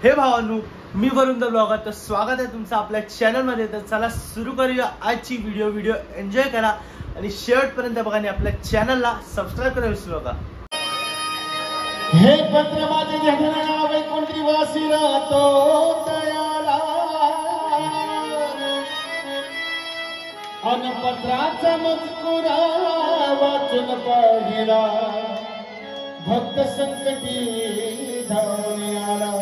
हे भावांनो, मी वरुण the blogger, तर स्वागत आहे तुमचं आपल्या चॅनलमध्ये। तर चला सुरू करूया आजची व्हिडिओ एन्जॉय करा आणि शेवटपर्यंत बघा आणि आपल्या चॅनलला सबस्क्राइब करायला विसरू नका। हे पत्र माझे जगना वैकुंठी वासी राहतो दयाला, अन पत्राचा मजकुरा वाचून पाहिला, भक्त संकटी धावून आला।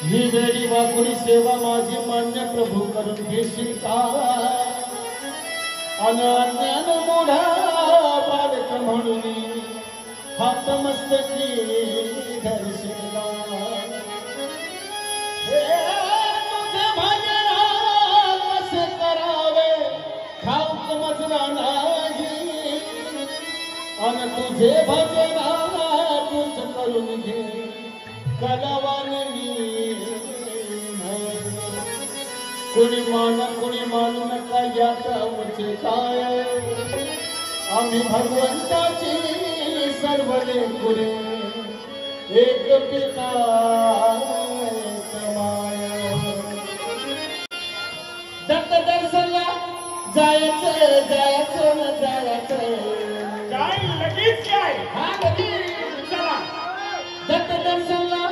ही वेळी वाकुळी सेवा माझी मान्य प्रभू करून घेशील का? अज्ञान मोढा बालक म्हणून हात मस्तकी धरशील का? तुझे भजन कसे करावे ठाऊक मजला नाही, अन तुझे भजन तूच करून घे कलावान मी। कोणी मानू नका यात आमचे काय, आम्ही भगवंताची सर्व लेकरे एक पिता माय। दत्त दर्शनला जायचं जायचं न जायचं काय लगेच काय? हा लगेच चला दत्त दर्शनला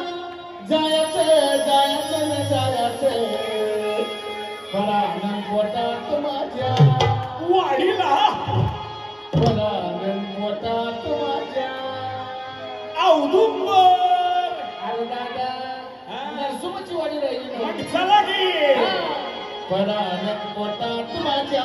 जायचं जायचं न जायचं, परानंद पोटात माझ्या वाडीला, परानंद पोटात माझ्या औदुंबर। अरे दादा नरसुमाची वाडी राहिली मग नाही। चला की परानंद पोटात माझ्या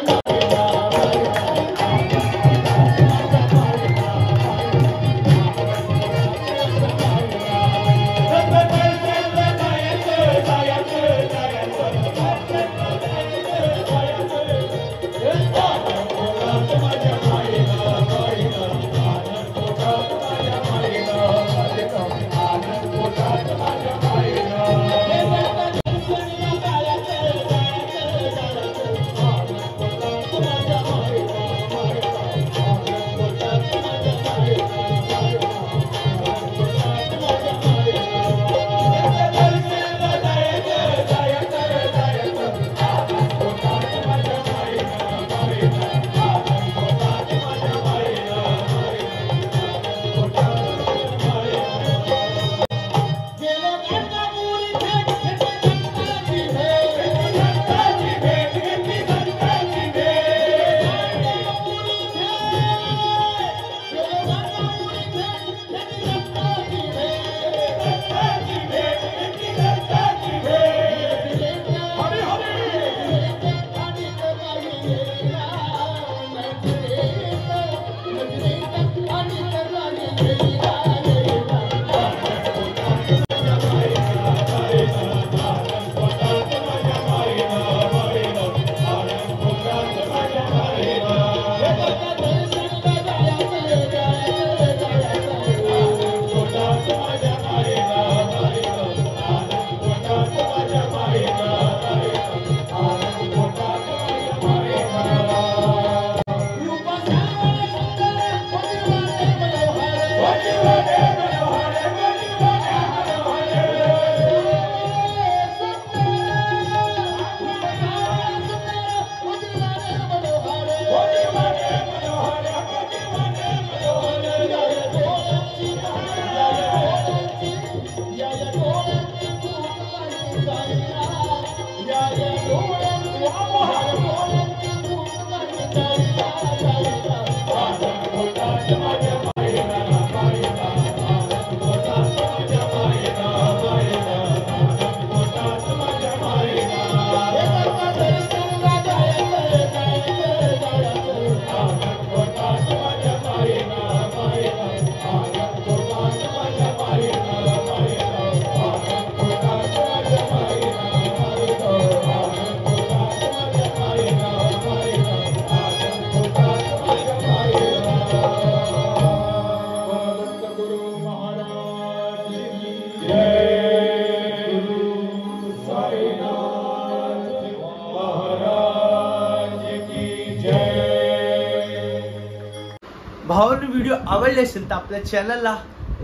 भावांनो, व्हिडिओ आवडले असेल तर आपल्या चॅनलला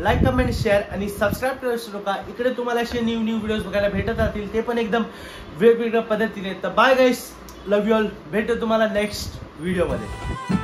लाईक कमेंट शेअर आणि सबस्क्राईब करायला विसरू नका. इकडे तुम्हाला असे न्यू व्हिडिओज बघायला भेटत राहतील, ते पण एकदम वेगवेगळ्या पद्धतीने. तर bye guys, love you all. भेटू तुम्हाला नेक्स्ट व्हिडिओमध्ये.